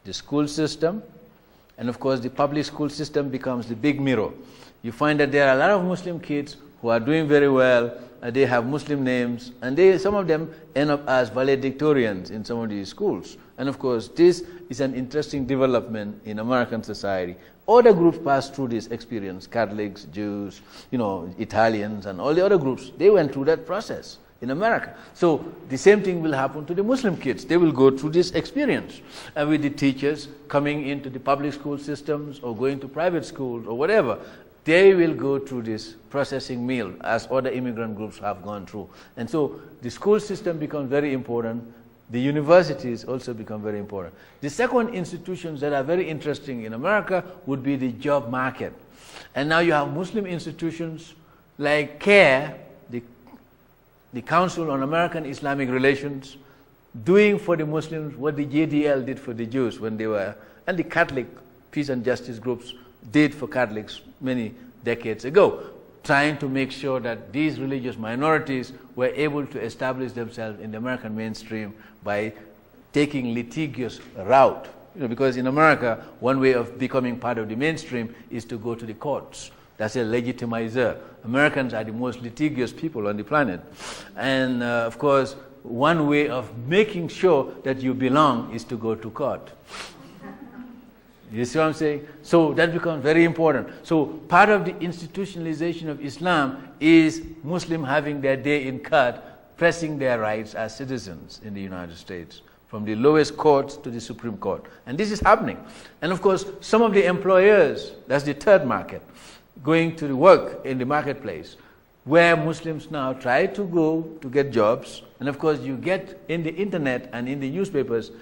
the school system, and of course the public school system becomes the big mirror. You find that there are a lot of Muslim kids who are doing very well, they have Muslim names, and some of them end up as valedictorians in some of these schools. And of course, this is an interesting development in American society. Other groups passed through this experience, Catholics, Jews, Italians, and all the other groups. They went through that process in America. So the same thing will happen to the Muslim kids. They will go through this experience. And with the teachers coming into the public school systems or going to private schools or whatever, they will go through this processing meal as other immigrant groups have gone through. And so the school system becomes very important. The universities also become very important. The second institutions that are very interesting in America would be the job market. And now you have Muslim institutions like CARE, the Council on American Islamic Relations, doing for the Muslims what the JDL did for the Jews when they were, and the Catholic peace and justice groups did for Catholics many decades ago, trying to make sure that these religious minorities were able to establish themselves in the American mainstream by taking litigious route. Because in America, one way of becoming part of the mainstream is to go to the courts. That's a legitimizer. Americans are the most litigious people on the planet. And of course, one way of making sure that you belong is to go to court. You see what I'm saying? So that becomes very important. So part of the institutionalization of Islam is Muslims having their day in court, pressing their rights as citizens in the United States, from the lowest courts to the Supreme Court. And this is happening. And of course, some of the employers, that's the third market, going to work in the marketplace, where Muslims now try to go to get jobs. And of course, you get in the internet and in the newspapers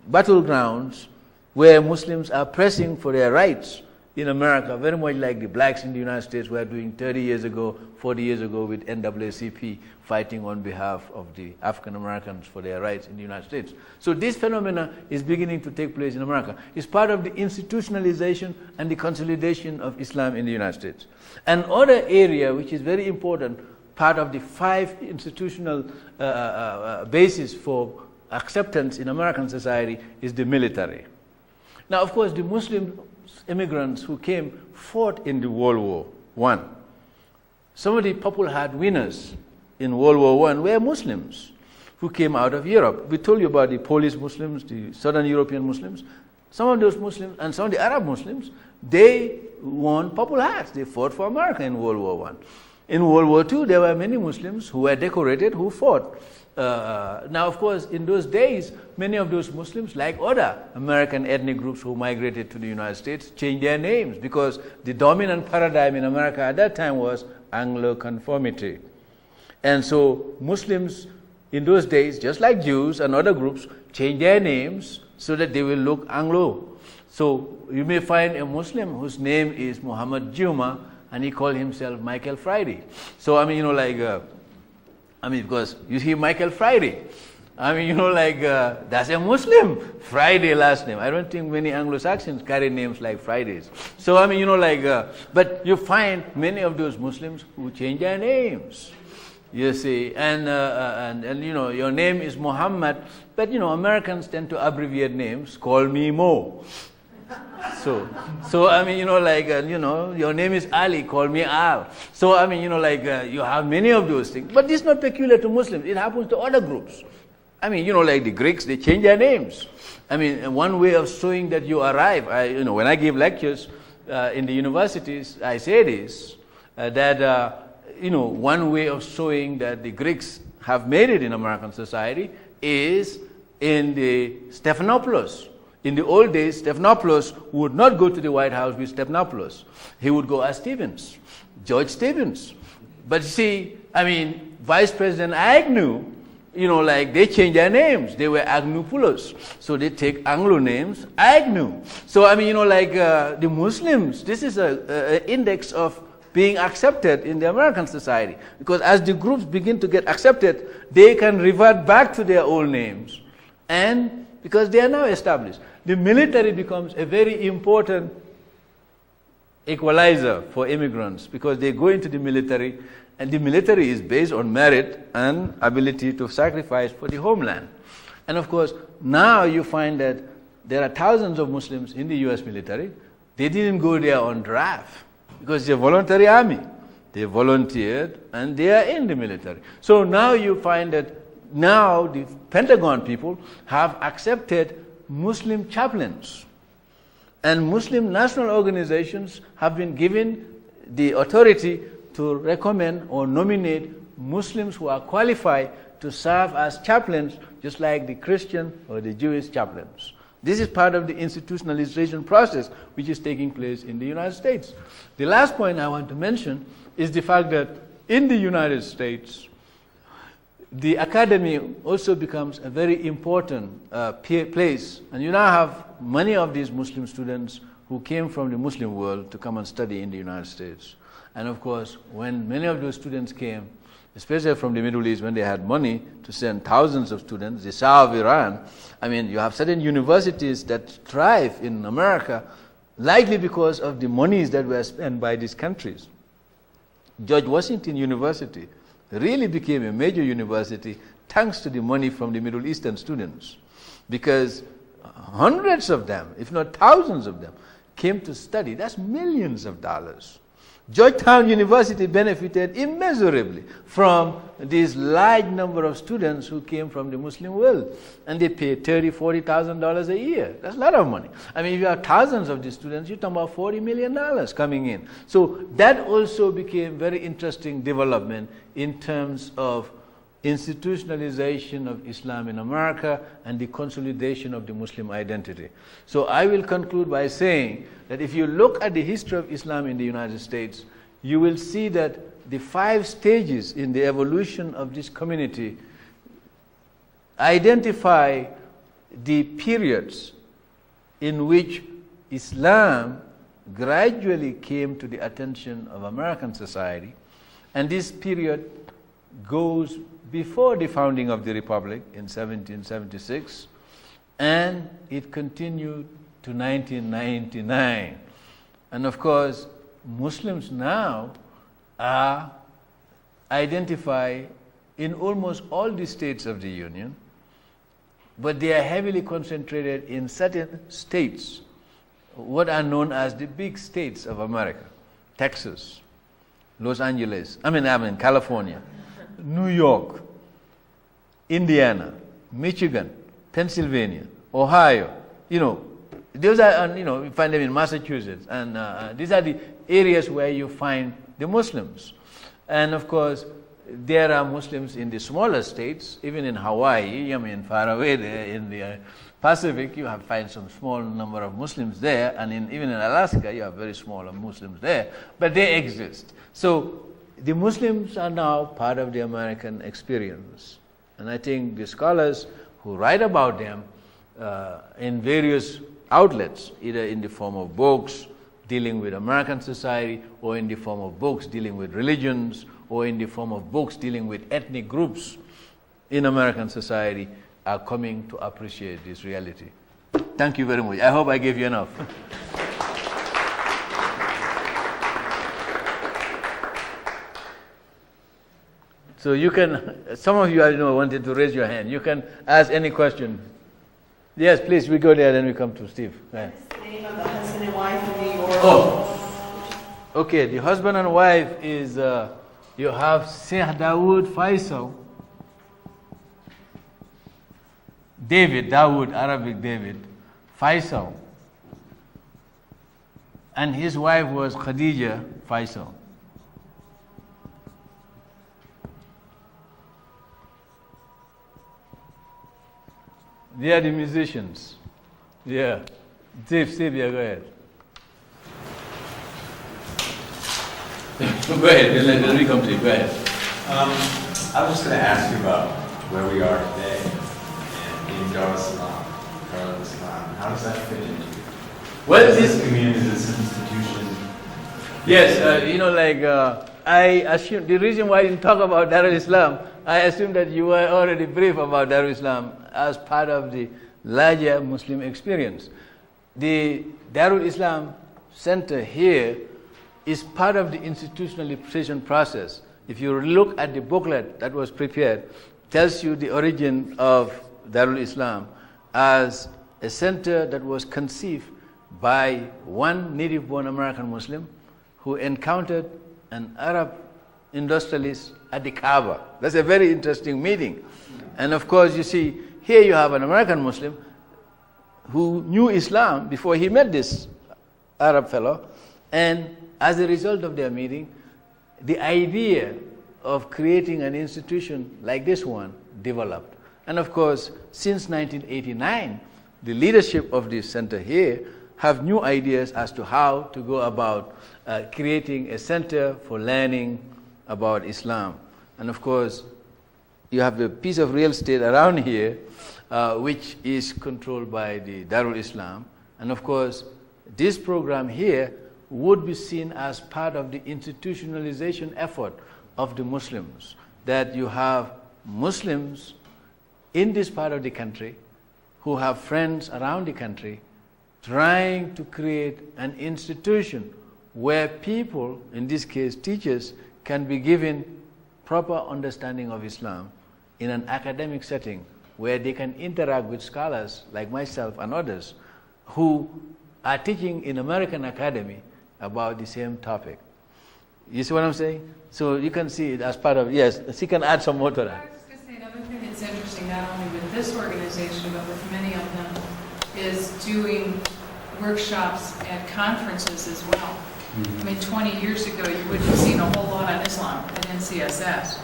battlegrounds where Muslims are pressing for their rights in America, very much like the blacks in the United States were doing 30 years ago, 40 years ago with NAACP, fighting on behalf of the African Americans for their rights in the United States. So this phenomena is beginning to take place in America. It's part of the institutionalization and the consolidation of Islam in the United States. Another area which is very important, part of the 5 institutional basis for acceptance in American society, is the military. Now, of course, the Muslim immigrants who came fought in the World War I. Some of the Purple Heart winners in World War I were Muslims who came out of Europe. We told you about the Polish Muslims, the Southern European Muslims. Some of those Muslims and some of the Arab Muslims, they won Purple Hearts. They fought for America in World War I. In World War II, there were many Muslims who were decorated who fought. Now, of course, in those days, many of those Muslims, like other American ethnic groups who migrated to the United States, changed their names because the dominant paradigm in America at that time was Anglo-conformity. And so Muslims in those days, just like Jews and other groups, changed their names so that they will look Anglo. So you may find a Muslim whose name is Muhammad Juma, and he called himself Michael Friday. So, I mean, because you see Michael Friday. That's a Muslim. Friday last name. I don't think many Anglo-Saxons carry names like Fridays. So, but you find many of those Muslims who change their names. You see, and your name is Muhammad, but Americans tend to abbreviate names. Call me Mo. So your name is Ali, call me Al. So you have many of those things, but this is not peculiar to Muslims. It happens to other groups. Like the Greeks, they change their names. One way of showing that you arrive, when I give lectures in the universities, I say this, that one way of showing that the Greeks have made it in American society is in the Stephanopoulos. In the old days, Stephanopoulos would not go to the White House with Stephanopoulos. He would go as Stevens, George Stevens. But see, Vice President Agnew, they changed their names. They were Agnopoulos. So they take Anglo names, Agnew. So, the Muslims, this is an index of being accepted in the American society. Because as the groups begin to get accepted, they can revert back to their old names. And because they are now established, the military becomes a very important equalizer for immigrants because they go into the military, and the military is based on merit and ability to sacrifice for the homeland. And of course, now you find that there are thousands of Muslims in the US military. They didn't go there on draft because they're voluntary army. They volunteered and they are in the military. So now you find that now the Pentagon people have accepted Muslim chaplains. And Muslim national organizations have been given the authority to recommend or nominate Muslims who are qualified to serve as chaplains, just like the Christian or the Jewish chaplains. This is part of the institutionalization process which is taking place in the United States. The last point I want to mention is the fact that in the United States, the academy also becomes a very important place. And you now have many of these Muslim students who came from the Muslim world to come and study in the United States. And of course, when many of those students came, especially from the Middle East, when they had money to send thousands of students, the Shah of Iran, I mean, you have certain universities that thrive in America, likely because of the monies that were spent by these countries. George Washington University really became a major university thanks to the money from the Middle Eastern students, because hundreds of them, if not thousands of them, came to study. That's millions of dollars. Georgetown University benefited immeasurably from this large number of students who came from the Muslim world. And they paid $30,000, $40,000 a year. That's a lot of money. I mean, if you have thousands of these students, you're talking about $40 million coming in. So that also became very interesting development in terms of institutionalization of Islam in America and the consolidation of the Muslim identity. So I will conclude by saying that if you look at the history of Islam in the United States, you will see that the 5 stages in the evolution of this community identify the periods in which Islam gradually came to the attention of American society, and this period goes before the founding of the Republic in 1776, and it continued to 1999. And of course, Muslims now are identified in almost all the states of the Union, but they are heavily concentrated in certain states, what are known as the big states of America: Texas, Los Angeles, California, New York, Indiana, Michigan, Pennsylvania, Ohio. Those are, you find them in Massachusetts, and these are the areas where you find the Muslims. And of course, there are Muslims in the smaller states, even in Hawaii, far away there in the Pacific, you find some small number of Muslims there, and even in Alaska, you have very small Muslims there, but they exist. So the Muslims are now part of the American experience. And I think the scholars who write about them in various outlets, either in the form of books dealing with American society, or in the form of books dealing with religions, or in the form of books dealing with ethnic groups in American society, are coming to appreciate this reality. Thank you very much. I hope I gave you enough. So you can, some of you wanted to raise your hand. You can ask any question. Yes, please, we go there, then we come to Steve. What's the name of the husband and wife in New York? Oh, okay, the husband and wife is, you have Sheikh Dawood Faisal, Dawood, Arabic David, Faisal, and his wife was Khadija Faisal. They are the musicians. Yeah. Steve, yeah, go ahead. Go ahead, let me come to you. Go ahead. I was just going to ask you about where we are today in Dar al Islam. How does that fit into you? Well, this community, this institution? Yes, I assume the reason why I didn't talk about Dar al Islam, I assume that you were already briefed about Dar al Islam as part of the larger Muslim experience. The Dar al Islam Center here is part of the institutionalization process. If you look at the booklet that was prepared, tells you the origin of Dar al Islam as a center that was conceived by one native-born American Muslim who encountered an Arab industrialist at the Kaaba. That's a very interesting meeting. And of course, you see, here you have an American Muslim who knew Islam before he met this Arab fellow, and as a result of their meeting, the idea of creating an institution like this one developed. And of course, since 1989, the leadership of this center here have new ideas as to how to go about creating a center for learning about Islam. And of course, you have a piece of real estate around here which is controlled by the Dar al Islam. And of course, this program here would be seen as part of the institutionalization effort of the Muslims, that you have Muslims in this part of the country who have friends around the country trying to create an institution where people, in this case teachers, can be given proper understanding of Islam in an academic setting where they can interact with scholars like myself and others who are teaching in American Academy about the same topic. You see what I'm saying? So you can see it as part of, yes, she can add some more to that. I was just going to say another thing that's interesting, not only with this organization, but with many of them, is doing workshops at conferences as well. I mean, 20 years ago, you wouldn't have seen a whole lot on Islam at NCSS.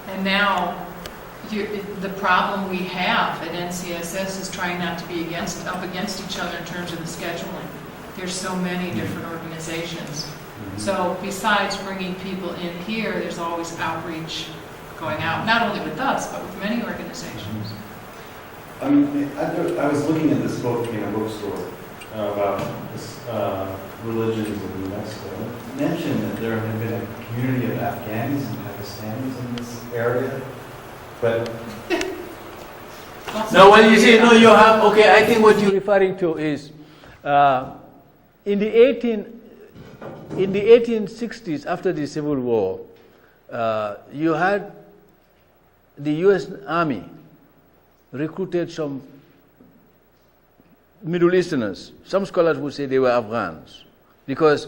And now, the problem we have at NCSS is trying not to be up against each other in terms of the scheduling. There's so many different organizations. So besides bringing people in here, there's always outreach going out, not only with us, but with many organizations. I mean, I was looking at this book in a bookstore about this, religions of the UNESCO. It mentioned that there had been a community of Afghans and Pakistanis in this area, but No, when you say, no, you have, okay, I think what you're referring to is in the 1860s, after the Civil War, you had the U.S. Army recruited some Middle Easterners. Some scholars would say they were Afghans, because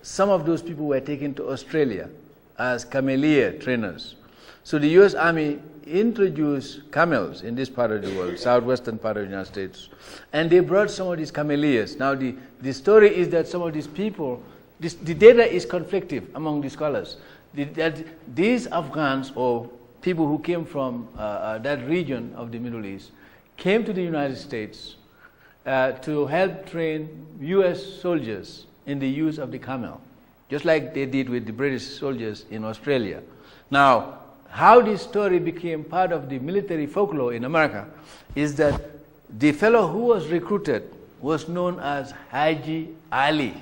some of those people were taken to Australia as camelier trainers. So the U.S. Army introduced camels in this part of the world, southwestern part of the United States, and they brought some of these cameliers. Now the story is that some of these people, the data is conflicting among the scholars, that these Afghans or people who came from that region of the Middle East came to the United States to help train U.S. soldiers in the use of the camel, just like they did with the British soldiers in Australia. Now, how this story became part of the military folklore in America is that the fellow who was recruited was known as Haji Ali.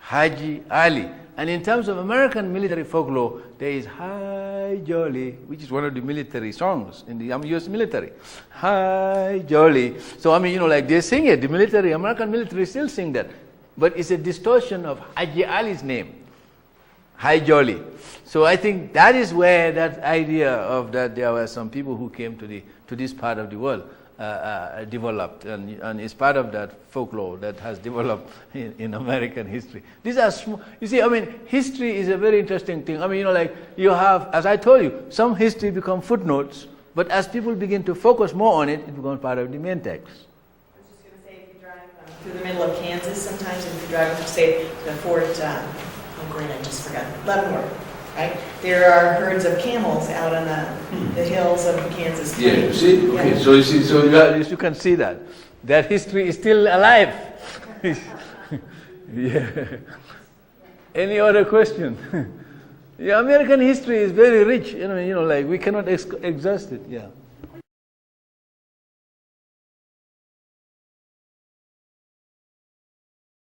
Haji Ali. And in terms of American military folklore, there is Hi Jolly, which is one of the military songs in the U.S. military. Hi Jolly. So, I mean, you know, like they sing it, the military, American military still sing that. But it's a distortion of Haji Ali's name. Hi Jolly. So I think that is where that idea of that there were some people who came to this part of the world developed, and it's part of that folklore that has developed in American history. These are small, you see, I mean, history is a very interesting thing. I mean, you know, like you have, as I told you, some history become footnotes, but as people begin to focus more on it, it becomes part of the main text. I was just going to say, if you drive through the middle of Kansas, sometimes if you drive, say, to Fort, oh great, I just forgot, Leavenworth, right? There are herds of camels out on the hills of Kansas. Yeah, you see? Okay, yeah. So you see, so you can see that history is still alive. Yeah. Any other question? Yeah, American history is very rich. You know, like we cannot exhaust it. Yeah.